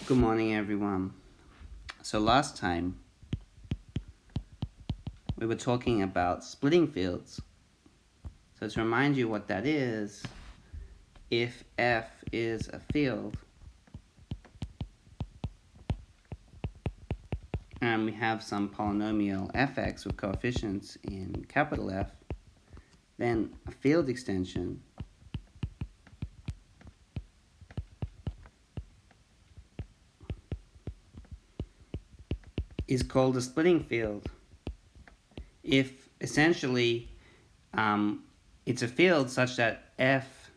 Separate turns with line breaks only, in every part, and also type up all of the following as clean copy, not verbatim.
Good morning, everyone. So last time we were talking about splitting fields. So to remind you what that is, if f is a field and we have some polynomial fx with coefficients in capital F, then a field extension is called a splitting field if essentially it's a field such that f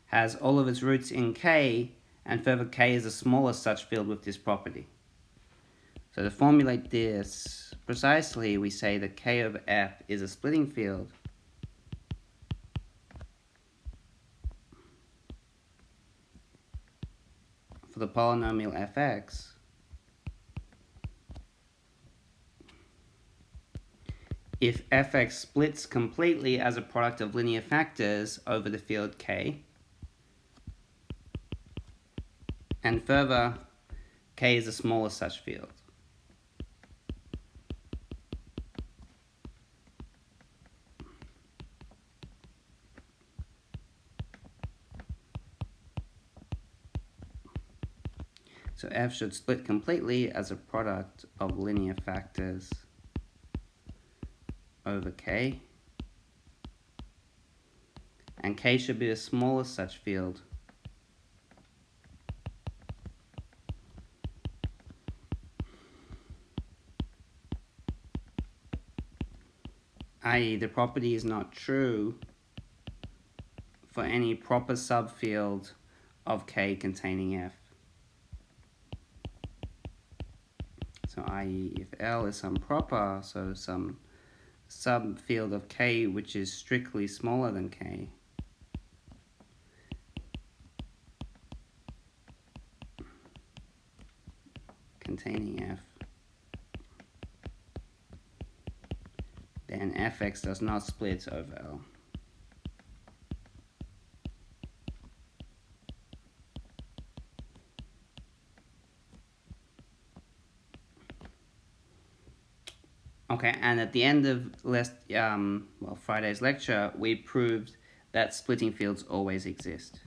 has all of its roots in k, and further k is the smallest such field with this property. So to formulate this precisely, we say that k over f is a splitting field for the polynomial fx if fx splits completely as a product of linear factors over the field k, and further, k is the smallest such field. So f should split completely as a product of linear factors over k, and k should be the smallest such field i.e. the property is not true for any proper subfield of k containing f. So i.e. if L is some proper, so some subfield of k which is strictly smaller than k, containing f, then fx does not split over L. Okay, and at the end of Friday's lecture, we proved that splitting fields always exist.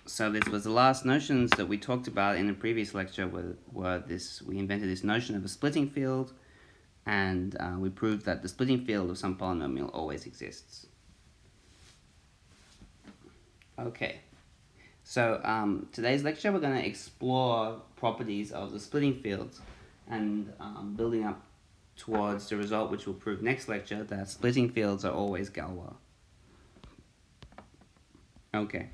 So this was the last notions that we talked about in the previous lecture we invented this notion of a splitting field, and we proved that the splitting field of some polynomial always exists. Okay, so today's lecture we're going to explore properties of the splitting fields and building up towards the result which we'll prove next lecture, that splitting fields are always Galois. Okay.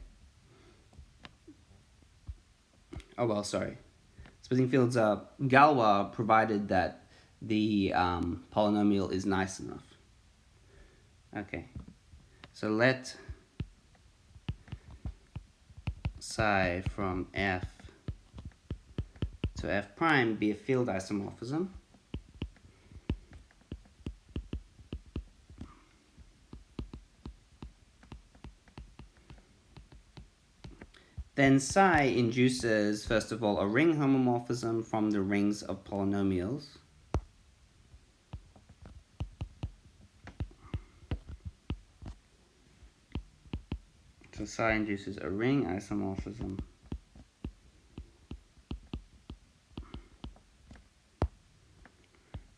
Splitting fields are Galois provided that the polynomial is nice enough. Okay, so let psi from f to f prime be a field isomorphism. Then psi induces, first of all, a ring homomorphism from the rings of polynomials. So psi induces a ring isomorphism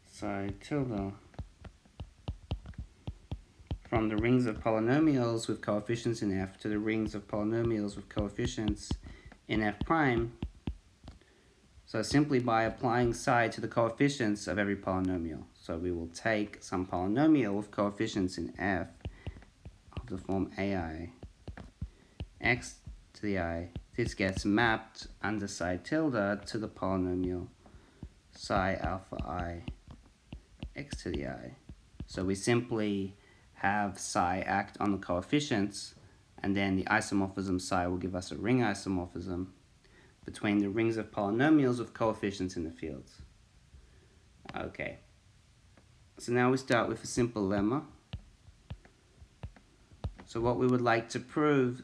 psi tilde from the rings of polynomials with coefficients in f to the rings of polynomials with coefficients in f prime. So simply by applying psi to the coefficients of every polynomial. So we will take some polynomial with coefficients in f of the form ai x to the I. This gets mapped under psi tilde to the polynomial psi alpha I x to the I. So we simply have psi act on the coefficients, and then the isomorphism psi will give us a ring isomorphism between the rings of polynomials with coefficients in the fields. Okay, so now we start with a simple lemma. So what we would like to prove,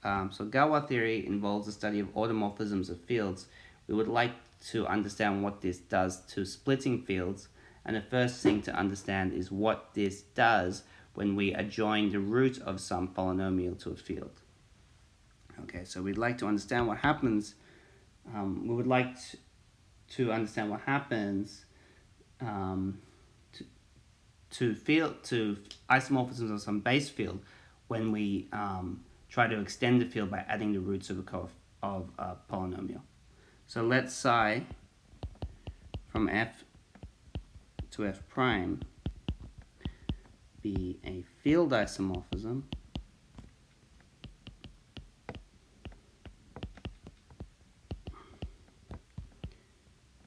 so Galois theory involves the study of automorphisms of fields. We would like to understand what this does to splitting fields, and the first thing to understand is what this does when we adjoin the root of some polynomial to a field. Okay, so we'd like to understand what happens. We would like to understand what happens to isomorphisms of some base field when we try to extend the field by adding the roots of a polynomial. So let psi from f to f prime be a field isomorphism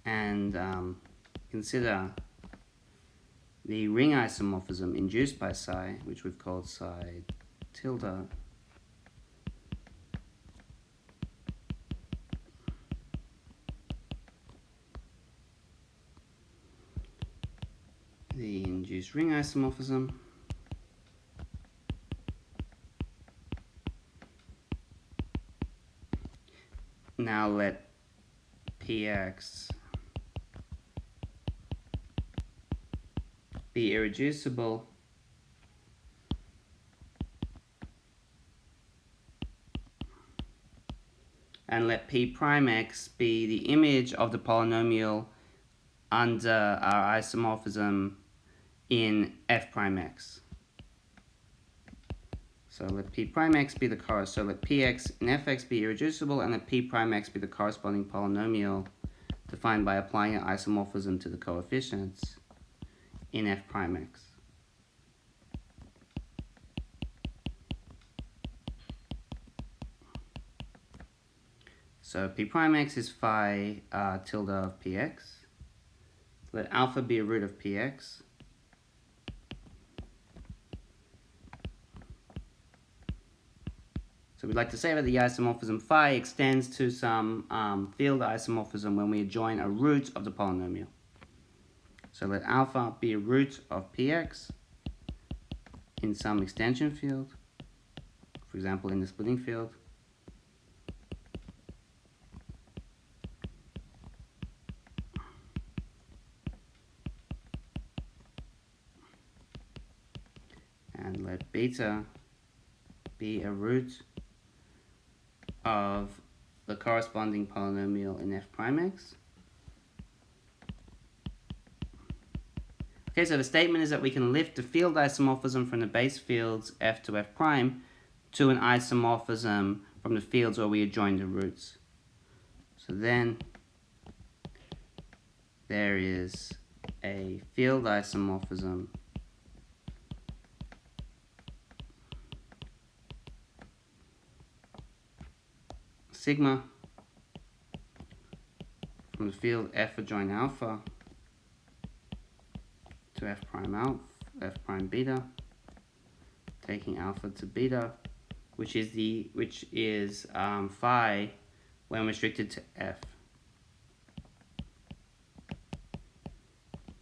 and consider the ring isomorphism induced by psi, which we've called psi tilde, the induced ring isomorphism, now let px be irreducible and let p prime x be the image of the polynomial under our isomorphism in f prime x. So let p prime x be the so let px in fx be irreducible and let p prime x be the corresponding polynomial defined by applying an isomorphism to the coefficients in f prime x. So p prime x is phi tilde of px. Let alpha be a root of px. So we'd like to say that the isomorphism phi extends to some field isomorphism when we adjoin a root of the polynomial. So let alpha be a root of px in some extension field, for example in the splitting field. And let beta be a root of the corresponding polynomial in f prime x. Okay, so the statement is that we can lift the field isomorphism from the base fields f to f prime to an isomorphism from the fields where we adjoin the roots. So then there is a field isomorphism sigma from the field f adjoin alpha to f prime beta, taking alpha to beta, which is phi when restricted to f.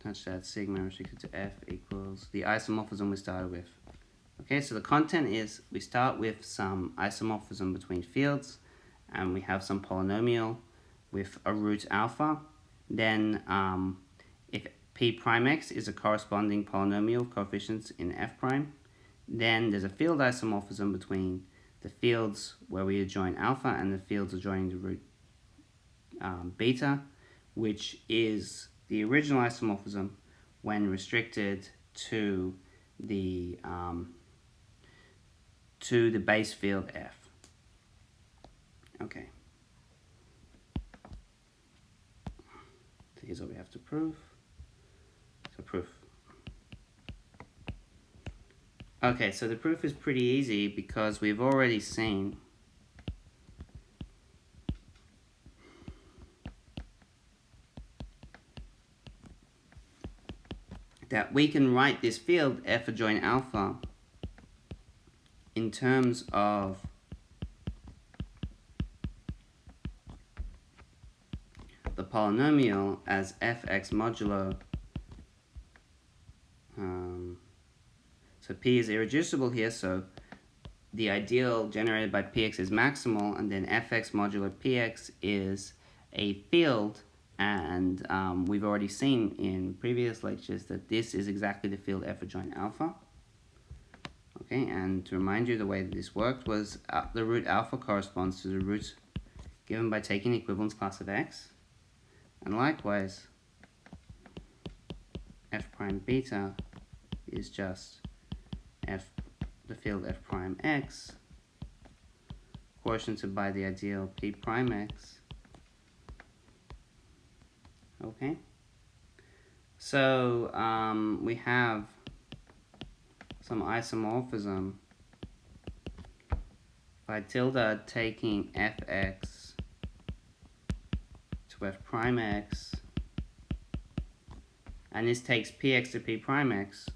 Such that sigma restricted to f equals the isomorphism we started with. Okay, so the content is we start with some isomorphism between fields, and we have some polynomial with a root alpha. Then if p prime x is a corresponding polynomial of coefficients in f prime, then there's a field isomorphism between the fields where we adjoin alpha and the fields adjoining the root beta, which is the original isomorphism when restricted to the base field f. Okay. So here's what we have to prove. So proof. Okay, so the proof is pretty easy because we've already seen that we can write this field f adjoint alpha in terms of the polynomial as fx modulo. So p is irreducible here, so the ideal generated by px is maximal, and then fx modulo px is a field, and we've already seen in previous lectures that this is exactly the field f adjoint alpha. Okay, and to remind you, the way that this worked was the root alpha corresponds to the root given by taking the equivalence class of x, and likewise f prime beta is just the field f prime x quotiented by the ideal p prime x. Okay, so we have some isomorphism by tilde taking fx to f prime x, and this takes px to p prime x.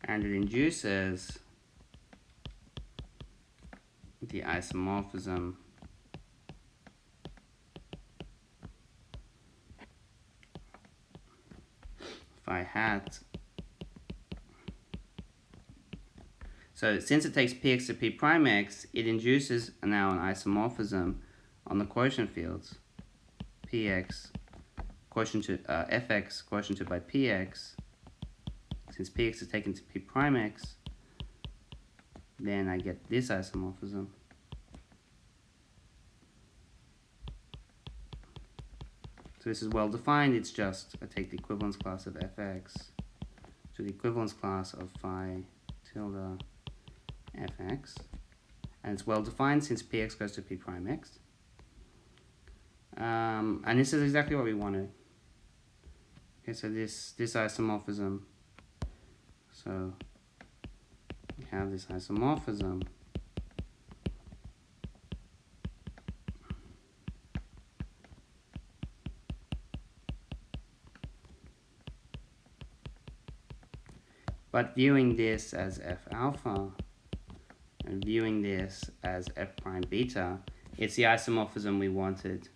And it induces the isomorphism phi hat. So since it takes px to p prime x, it induces now an isomorphism on the quotient fields. Px quotient fx quotiented by px. Since px is taken to p prime x, then I get this isomorphism. So this is well defined. It's just I take the equivalence class of fx to the equivalence class of phi tilde fx, and it's well defined since px goes to p prime x. And this is exactly what we wanted. Okay, so this isomorphism. So we have this isomorphism but viewing this as f alpha and viewing this as f prime beta, it's the isomorphism we wanted,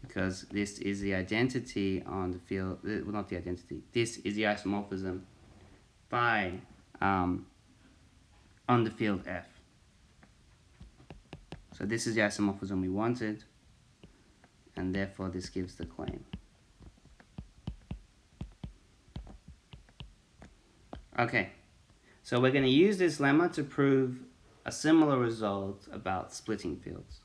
because this is the identity on the field, well, not the identity, this is the isomorphism phi on the field f. So this is the isomorphism we wanted, and therefore this gives the claim. Okay, so we're going to use this lemma to prove a similar result about splitting fields.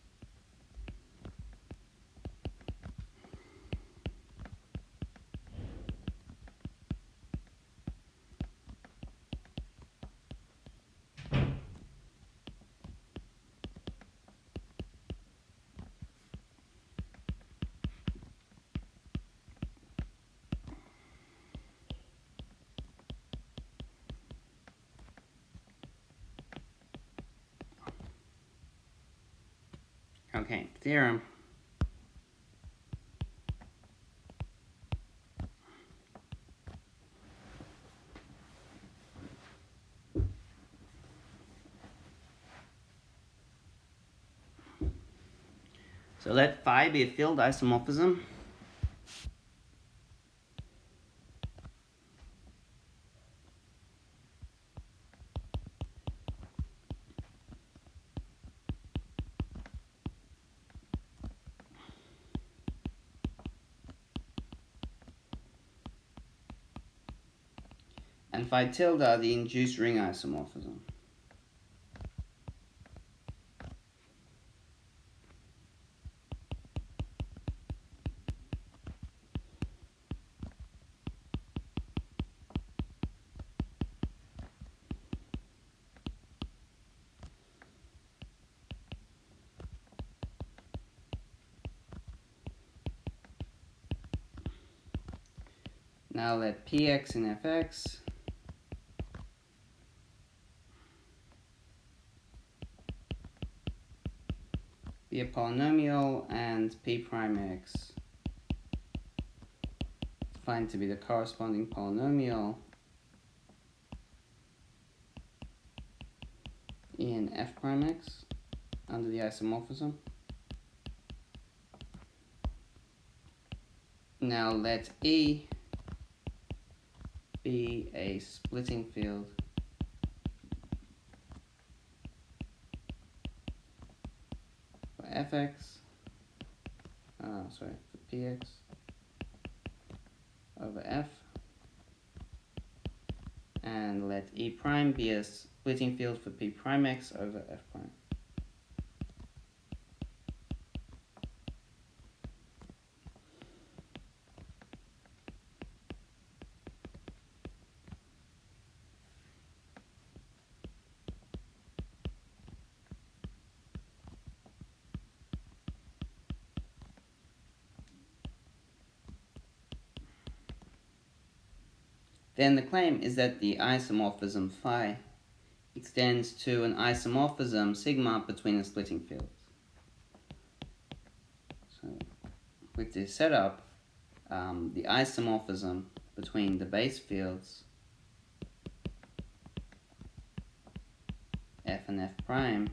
Okay, theorem. So let phi be a field isomorphism. And phi tilde the induced ring isomorphism. Now let px and fx be a polynomial and P prime X defined to be the corresponding polynomial in F prime X under the isomorphism. Now let E be a splitting field for Fx, for Px over F, and let E prime be a splitting field for P prime X over F prime. Then the claim is that the isomorphism phi extends to an isomorphism sigma between the splitting fields. So with this setup, the isomorphism between the base fields F and F prime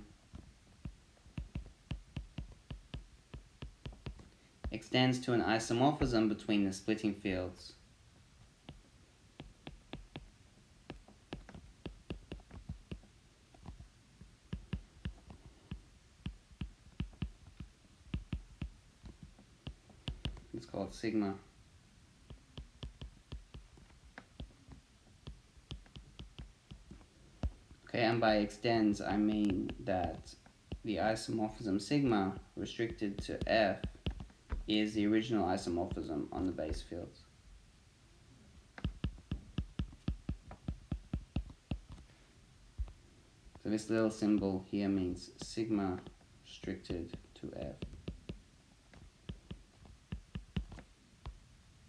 extends to an isomorphism between the splitting fields it's called sigma. Okay, and by extends I mean that the isomorphism sigma restricted to F is the original isomorphism on the base fields. So this little symbol here means sigma restricted to F.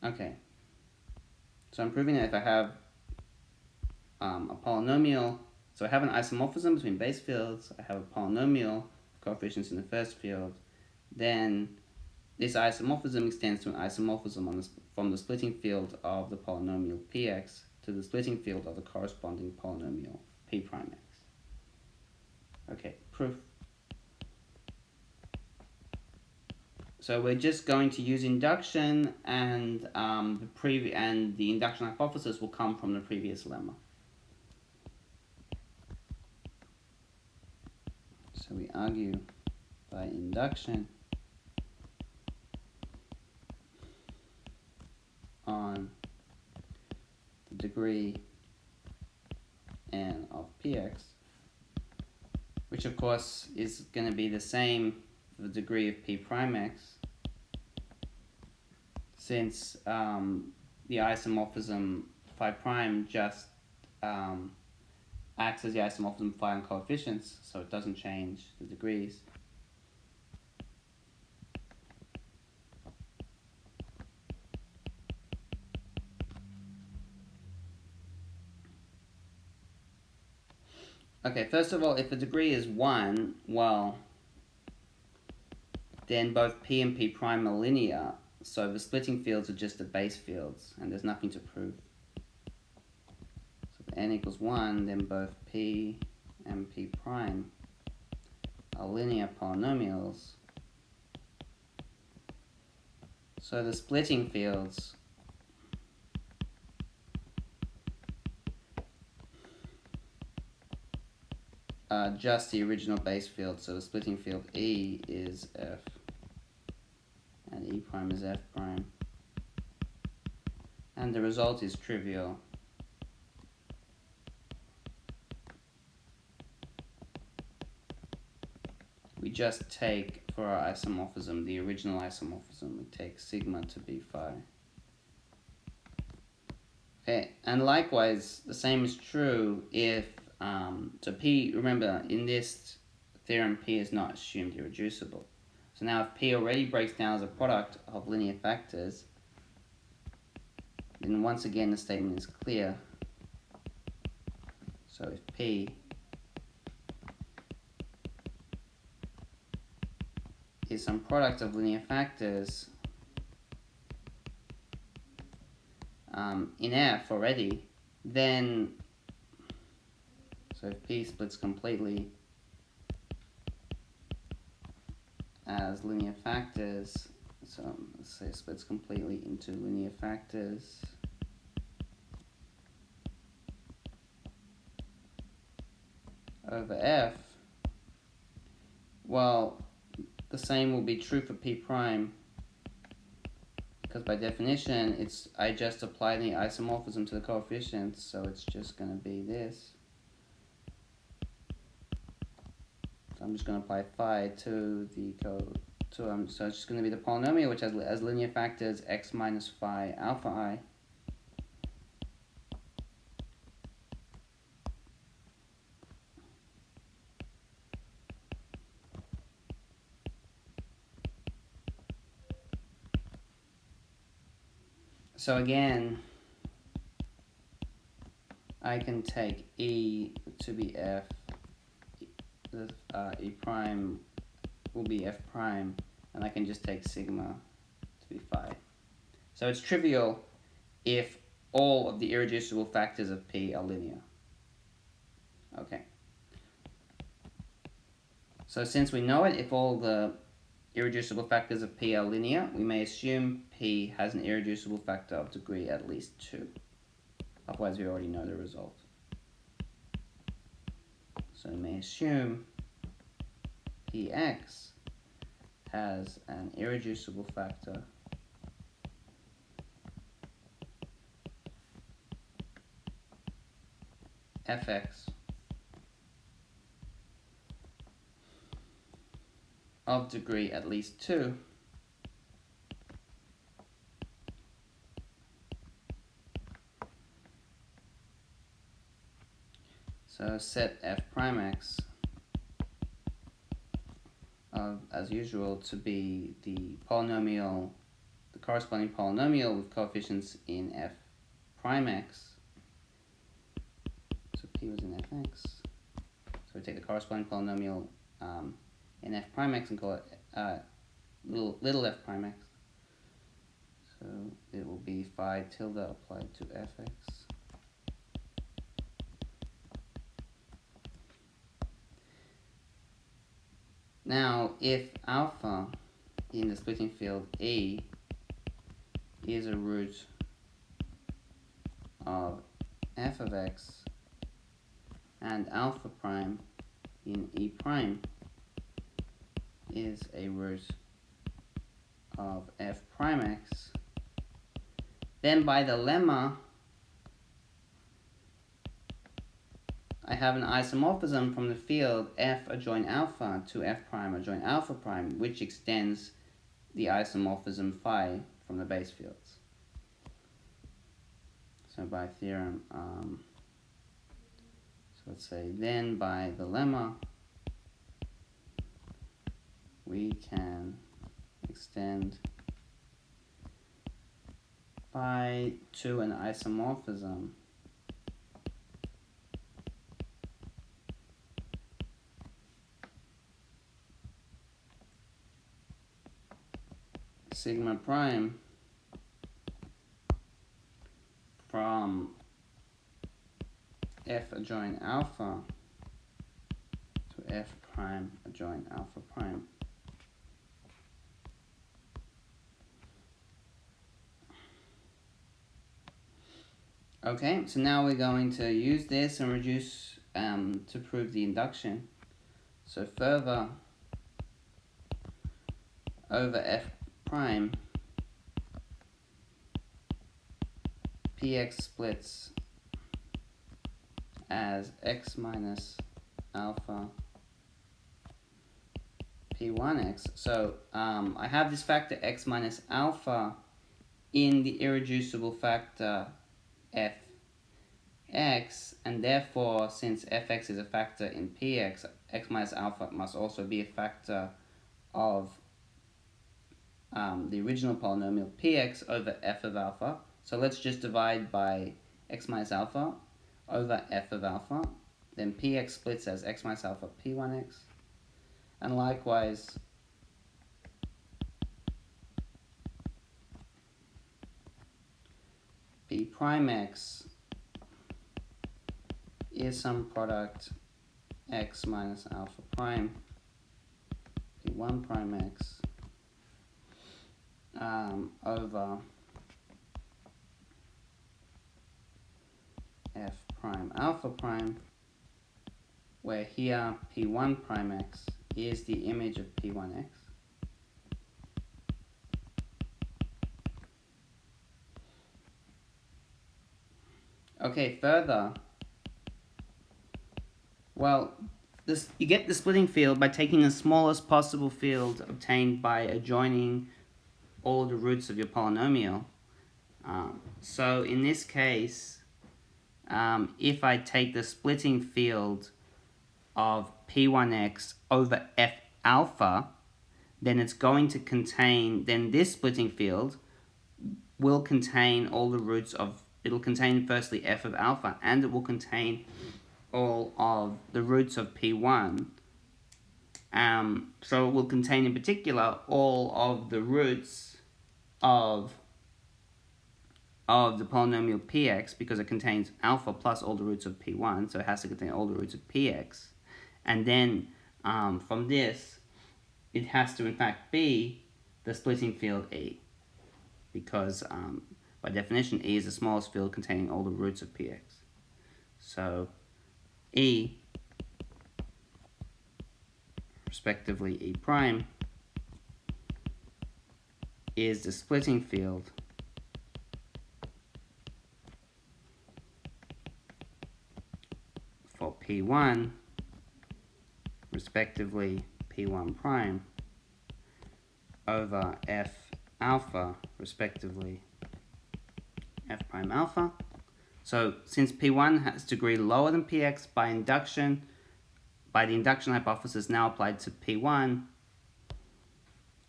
Okay, so I'm proving that if I have a polynomial, so I have an isomorphism between base fields, I have a polynomial coefficients in the first field, then this isomorphism extends to an isomorphism from the splitting field of the polynomial Px to the splitting field of the corresponding polynomial P prime X. Okay, proof. So we're just going to use induction, and the induction hypothesis will come from the previous lemma. So we argue by induction on the degree n of Px, which of course is going to be the same for the degree of P prime X, since the isomorphism phi prime just acts as the isomorphism phi on coefficients, so it doesn't change the degrees. Okay, first of all, if the degree is 1, well, then both P and P prime are linear, so the splitting fields are just the base fields, and there's nothing to prove. So if n equals 1, then both P and P prime are linear polynomials. So the splitting fields are just the original base field, so the splitting field E is F and E prime is F prime, and the result is trivial. We just take, for our isomorphism, the original isomorphism, we take sigma to be phi. Okay, and likewise, the same is true if, so P, remember, in this theorem, P is not assumed irreducible. So now if P already breaks down as a product of linear factors, then once again the statement is clear. So if P is some product of linear factors in F already, then, so if P splits completely as linear factors, so let's say it splits completely into linear factors, over F, well, the same will be true for P prime, because by definition, I just apply the isomorphism to the coefficients, so it's just going to be this. So I'm just going to apply phi to the so it's just going to be the polynomial, which has as linear factors x minus phi alpha I. So again, I can take E to be F, E prime will be F prime, and I can just take sigma to be phi. So it's trivial if all of the irreducible factors of P are linear. Okay. So since we know it, if all the irreducible factors of P are linear, we may assume P has an irreducible factor of degree at least 2. Otherwise, we already know the result. So we may assume Px has an irreducible factor Fx of degree at least 2 so set f prime x as usual to be the polynomial, the corresponding polynomial with coefficients in f prime x. So P was in fx, so we take the corresponding polynomial in f prime x and call it little f prime x. So it will be phi tilde applied to fx. Now, if alpha in the splitting field E is a root of f of x and alpha prime in E prime is a root of f prime x, then by the lemma I have an isomorphism from the field f adjoint alpha to f prime adjoint alpha prime, which extends the isomorphism phi from the base fields. So by theorem, so let's say then by the lemma we can extend phi to an isomorphism sigma prime from f adjoint alpha to f prime adjoint alpha prime. Okay, so now we're going to use this and reduce to prove the induction. So further over f prime, px splits as x minus alpha p1x. So I have this factor x minus alpha in the irreducible factor fx, and therefore since fx is a factor in px, x minus alpha must also be a factor of the original polynomial px over f of alpha. So let's just divide by x minus alpha over f of alpha. Then px splits as x minus alpha p1x. And likewise, prime x is some product x minus alpha prime p1 prime x over f prime alpha prime, where here p1 prime x is the image of p1x. Okay, further, well, you get the splitting field by taking the smallest possible field obtained by adjoining all the roots of your polynomial. So in this case, if I take the splitting field of p1x over f alpha, then it's going to contain, then this splitting field will contain all the roots of, it'll contain firstly f of alpha, and it will contain all of the roots of p1. So it will contain in particular all of the roots of the polynomial px, because it contains alpha plus all the roots of p1, so it has to contain all the roots of px. And then from this, it has to in fact be the splitting field E, because by definition E is the smallest field containing all the roots of px. So E, respectively E prime, is the splitting field for P1, respectively P1 prime, over F alpha, respectively F prime alpha. So since P1 has degree lower than Px by induction, by the induction hypothesis now applied to P1,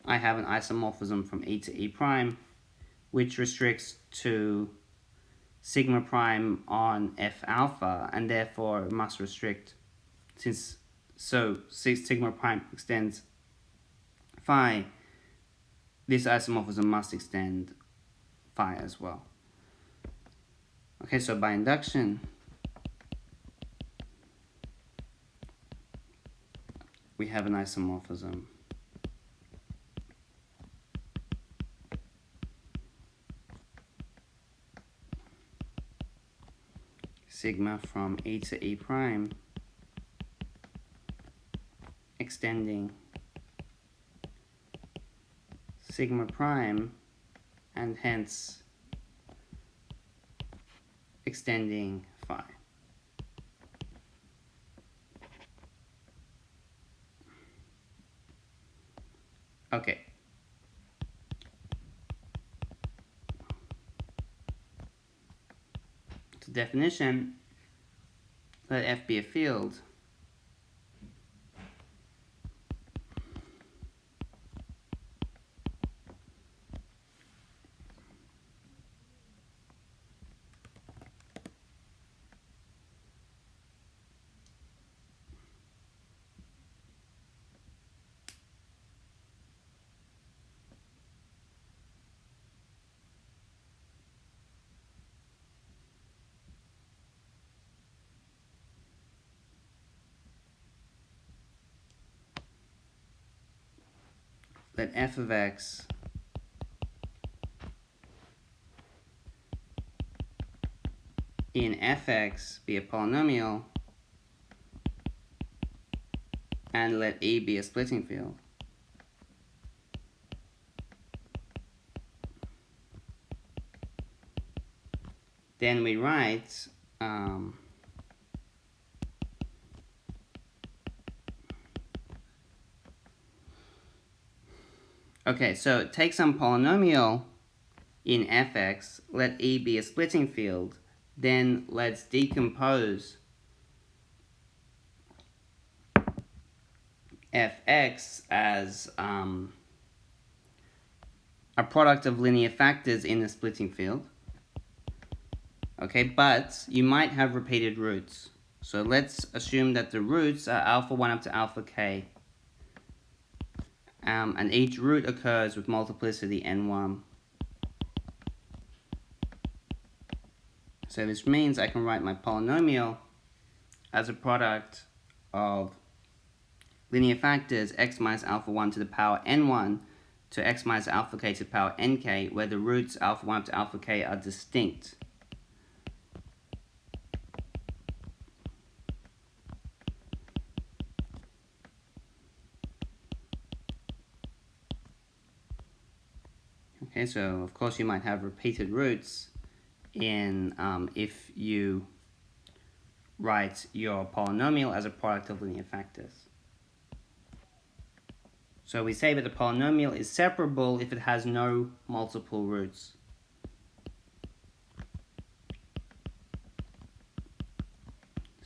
I have an isomorphism from E to E prime, which restricts to sigma prime on F alpha, and therefore it must restrict, since sigma prime extends phi, this isomorphism must extend phi as well. Okay, so by induction, we have an isomorphism sigma from E to E prime extending sigma prime, and hence extending phi. Okay. To definition, let F be a field let f of x in fx be a polynomial, and let E be a splitting field. Then we write okay, so take some polynomial in fx, let E be a splitting field, then let's decompose fx as a product of linear factors in the splitting field. Okay, but you might have repeated roots. So let's assume that the roots are alpha 1 up to alpha k. And each root occurs with multiplicity n1. So this means I can write my polynomial as a product of linear factors x minus alpha 1 to the power n1 to x minus alpha k to the power nk, where the roots alpha 1 up to alpha k are distinct. Okay, so of course you might have repeated roots in if you write your polynomial as a product of linear factors. So we say that the polynomial is separable if it has no multiple roots.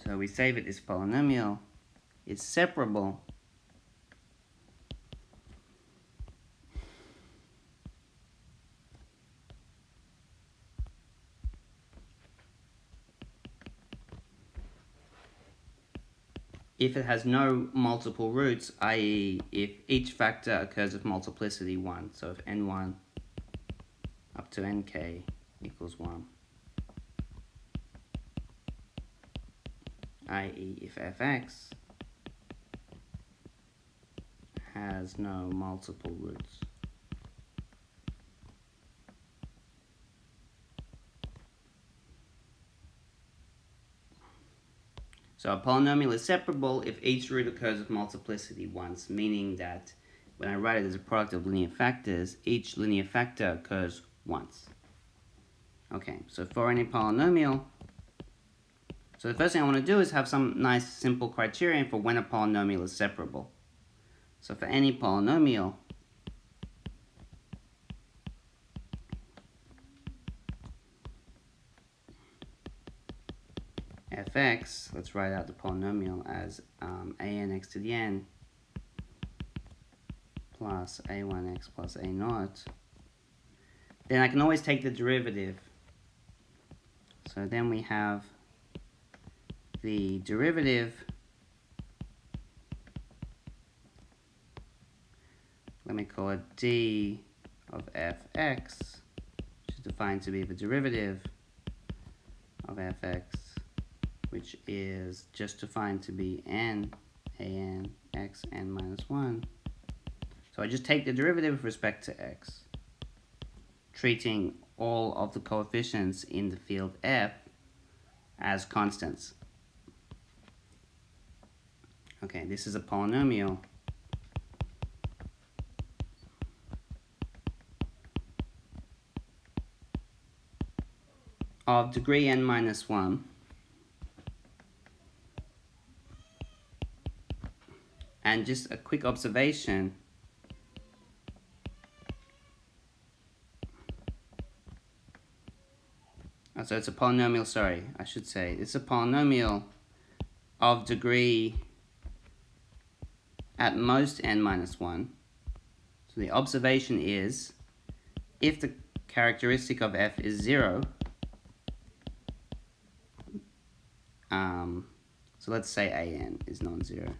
So we say that this polynomial is separable if it has no multiple roots, i.e. if each factor occurs with multiplicity 1. So if n1 up to nk equals 1. i.e. if fx has no multiple roots. So a polynomial is separable if each root occurs with multiplicity once, meaning that when I write it as a product of linear factors, each linear factor occurs once. Okay, so for any polynomial, so the first thing I want to do is have some nice simple criterion for when a polynomial is separable. So for any polynomial, fx, let's write out the polynomial as anx to the n plus a1x plus a naught, then I can always take the derivative. So then we have the derivative, let me call it d of fx, which is defined to be the derivative of fx, which is just defined to be n x n minus 1. So I just take the derivative with respect to x, treating all of the coefficients in the field f as constants. Okay, this is a polynomial of degree n minus 1. And just a quick observation, so it's a polynomial, sorry, I should say, it's a polynomial of degree at most n minus 1. So the observation is, if the characteristic of f is 0, so let's say an is non-zero,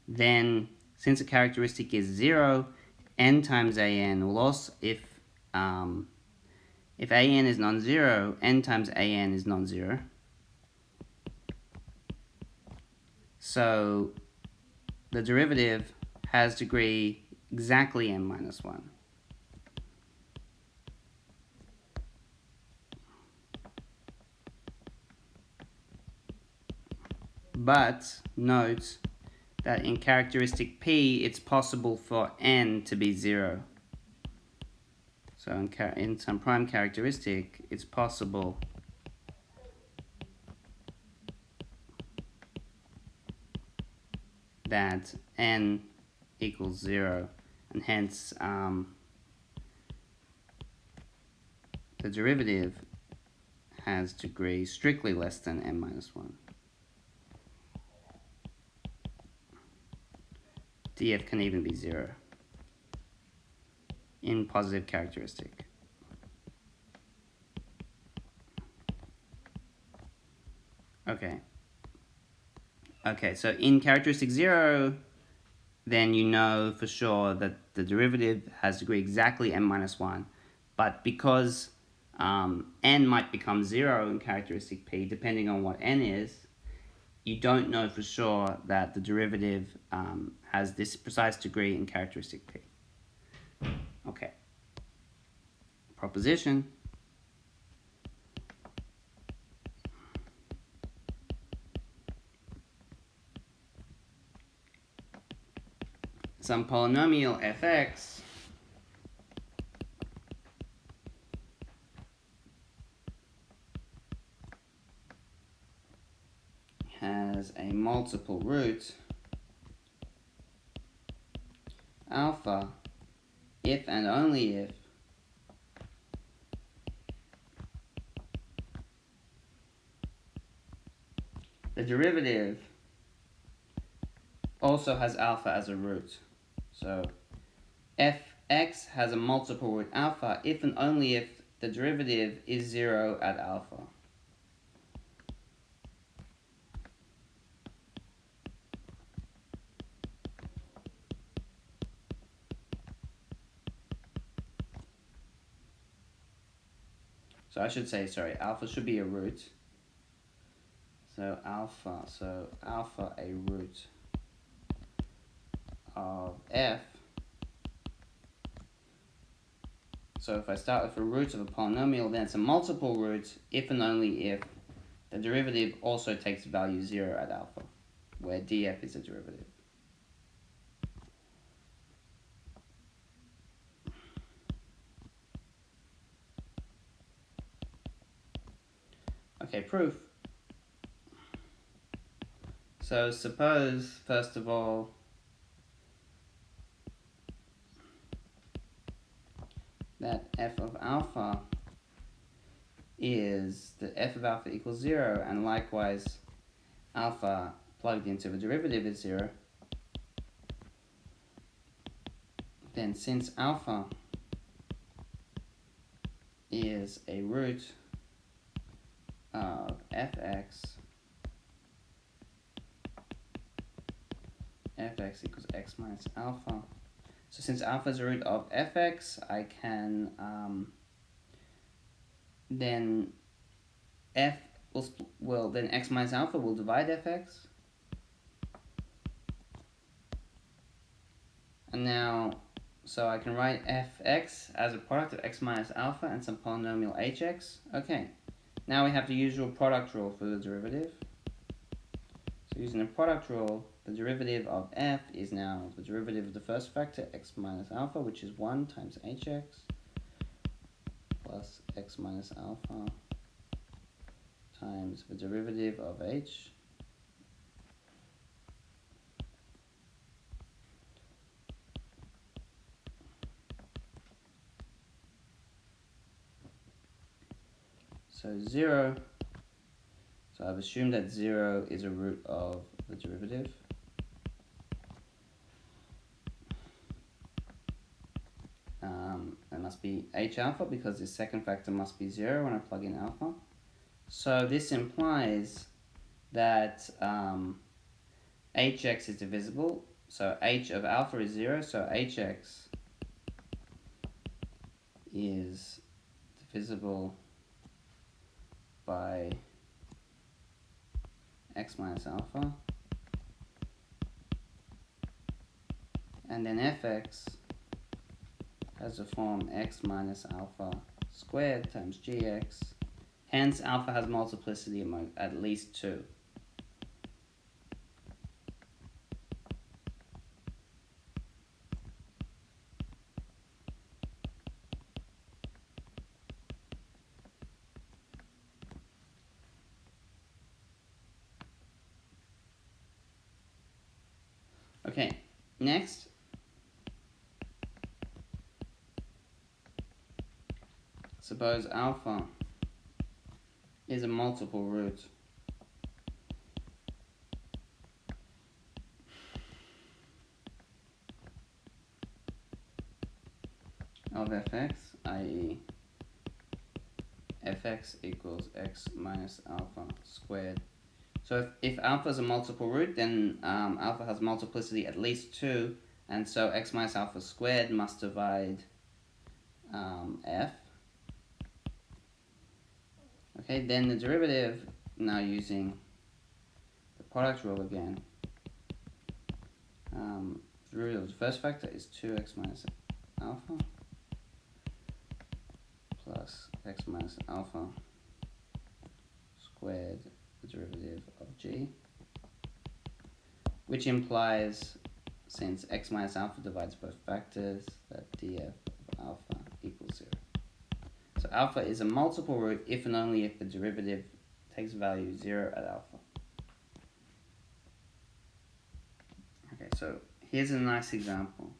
then since the characteristic is 0, n times an will also, if an is non-zero, n times an is non-zero. So the derivative has degree exactly n minus 1. But note that in characteristic P, it's possible for n to be 0. So in some prime characteristic, it's possible that n equals 0, and hence the derivative has degree strictly less than n minus 1. df can even be 0 in positive characteristic. Okay, so in characteristic 0, then you know for sure that the derivative has degree exactly n minus 1. But because n might become 0 in characteristic p, depending on what n is. You don't know for sure that the derivative has this precise degree in characteristic p. Okay. Proposition. Some polynomial fx has a multiple root alpha if and only if the derivative also has alpha as a root. So fx has a multiple root alpha if and only if the derivative is 0 at alpha. So I should say, sorry, alpha should be a root. So alpha a root of f. So if I start with a root of a polynomial, then it's a multiple root if and only if the derivative also takes value 0 at alpha, where df is a derivative. Okay, proof. So suppose, first of all, that f of alpha is that f of alpha equals 0, and likewise alpha plugged into the derivative is 0. Then since alpha is a root of fx equals x minus alpha. So since alpha is a root of fx, I can then f will then x minus alpha will divide fx. And now, so I can write fx as a product of x minus alpha and some polynomial hx. Okay, now we have the usual product rule for the derivative. So using the product rule, the derivative of f is now the derivative of the first factor, x minus alpha, which is 1 times hx, plus x minus alpha times the derivative of h, so 0. So I've assumed that 0 is a root of the derivative. It must be h alpha because the second factor must be 0 when I plug in alpha. So this implies that hx is divisible. So h of alpha is 0, so hx is divisible by x minus alpha, and then fx has the form x minus alpha squared times gx. Hence alpha has multiplicity among at least 2. Okay, next, suppose alpha is a multiple root of fx, i.e. fx equals x minus alpha squared. So if alpha is a multiple root, then alpha has multiplicity at least 2, and so x minus alpha squared must divide f. Okay, then the derivative, now using the product rule again. The derivative of the first factor is 2x minus alpha plus x minus alpha squared the derivative of g, which implies, since x minus alpha divides both factors, that df of alpha equals 0. So alpha is a multiple root if and only if the derivative takes value 0 at alpha. Okay, so here's a nice example.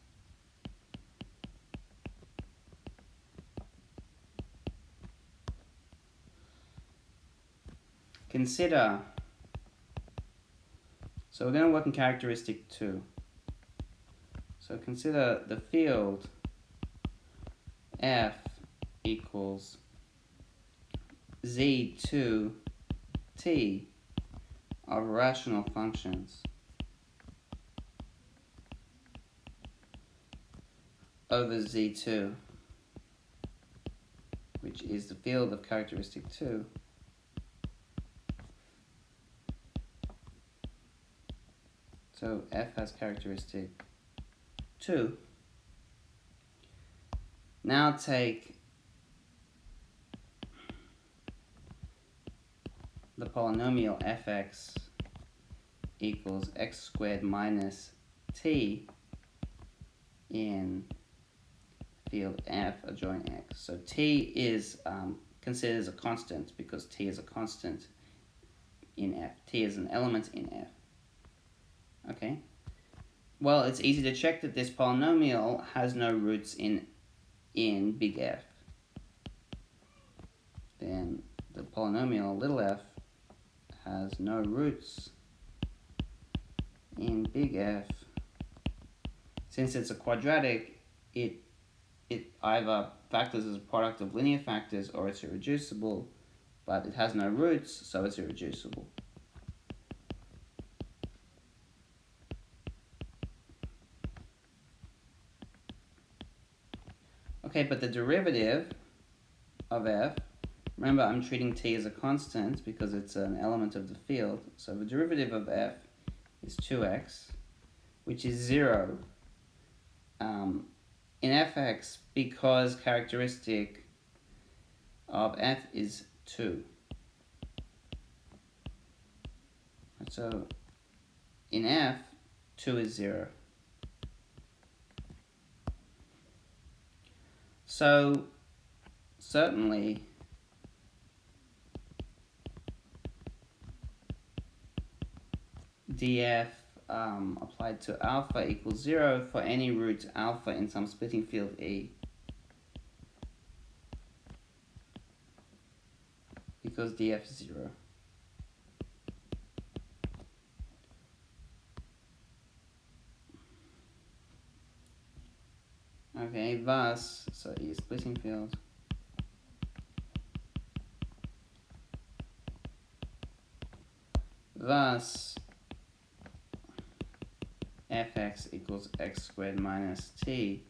Consider, so we're going to work in characteristic 2. So consider the field f equals z2 t of rational functions over z2, which is the field of characteristic 2, so f has characteristic 2. Now take the polynomial fx equals x squared minus t in field f adjoint x. So t is considered as a constant because t is a constant in f. T is an element in f. Okay? Well, it's easy to check that this polynomial has no roots in big F. Then the polynomial little f has no roots in big F. Since it's a quadratic, it either factors as a product of linear factors or it's irreducible, but it has no roots, so it's irreducible. Okay, but the derivative of f, remember I'm treating t as a constant because it's an element of the field, so the derivative of f is 2x, which is 0 in fx because characteristic of f is 2. So in f, 2 is 0. So certainly df applied to alpha equals 0 for any root alpha in some splitting field E, because df is 0. Okay, thus, so E is splitting field. Thus, fx equals x squared minus t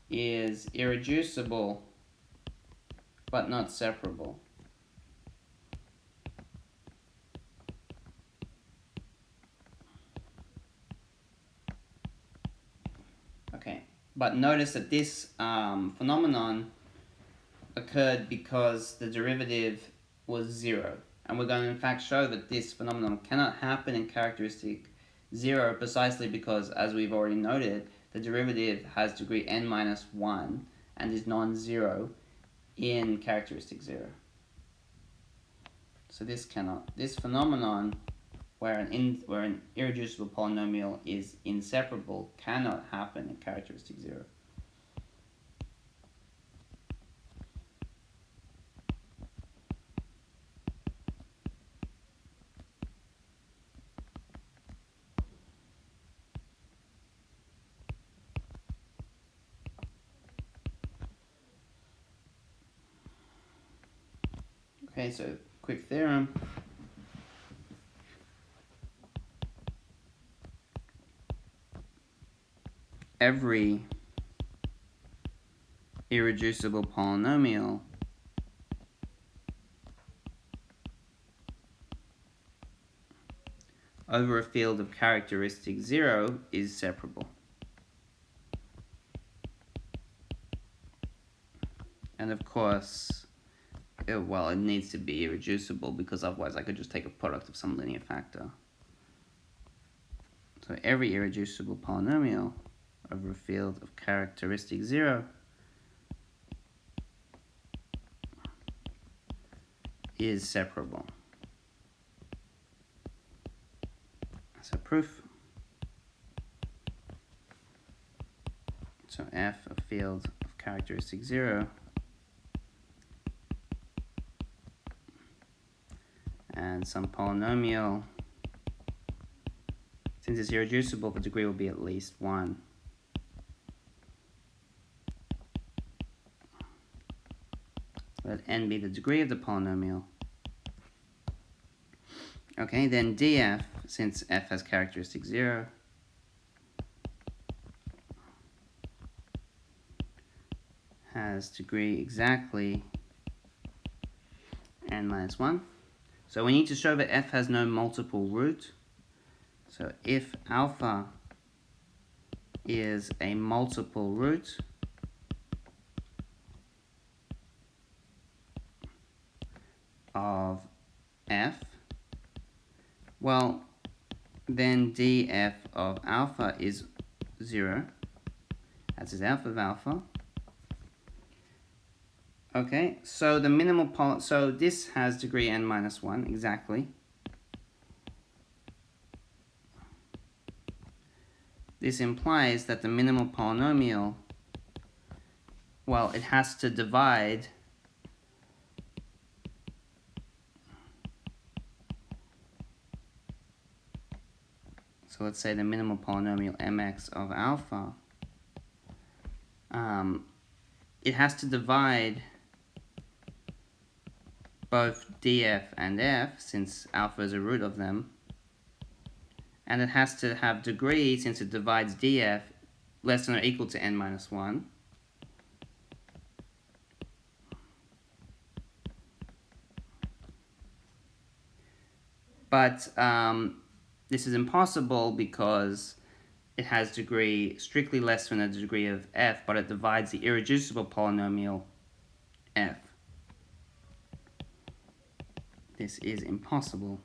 is irreducible but not separable. Okay, but notice that this phenomenon occurred because the derivative was 0. And we're going to in fact show that this phenomenon cannot happen in characteristic 0 precisely because, as we've already noted, the derivative has degree n minus 1 and is non-zero in characteristic 0. So this phenomenon where an irreducible polynomial is inseparable cannot happen in characteristic 0. Okay, so quick theorem. Every irreducible polynomial over a field of characteristic 0 is separable. And of course, it needs to be irreducible, because otherwise I could just take a product of some linear factor. So every irreducible polynomial over a field of characteristic 0 is separable. So proof. So f of field of characteristic 0 and some polynomial, since it's irreducible, the degree will be at least 1. Let n be the degree of the polynomial. Okay, then df, since f has characteristic 0, has degree exactly n minus 1. So we need to show that f has no multiple root. So if alpha is a multiple root of f, well, then df of alpha is 0. That is alpha of alpha. Okay, so the minimal so this has degree n minus 1 exactly. This implies that the minimal polynomial, well, it has to divide so let's say the minimal polynomial mx of alpha, it has to divide both df and f, since alpha is a root of them, and it has to have degree, since it divides df, less than or equal to n minus 1. But this is impossible because it has degree strictly less than the degree of f, but it divides the irreducible polynomial f. This is impossible,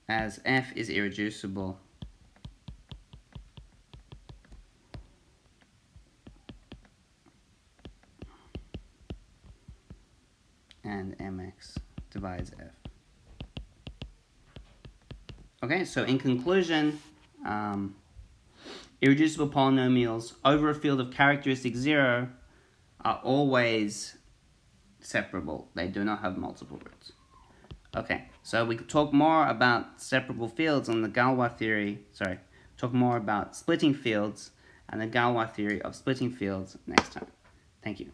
as f is irreducible. And mx divides f. Okay, so in conclusion, irreducible polynomials over a field of characteristic 0 are always separable. They do not have multiple roots. Okay, so we could talk more about separable fields on the Galois theory, talk more about splitting fields and the Galois theory of splitting fields next time. Thank you.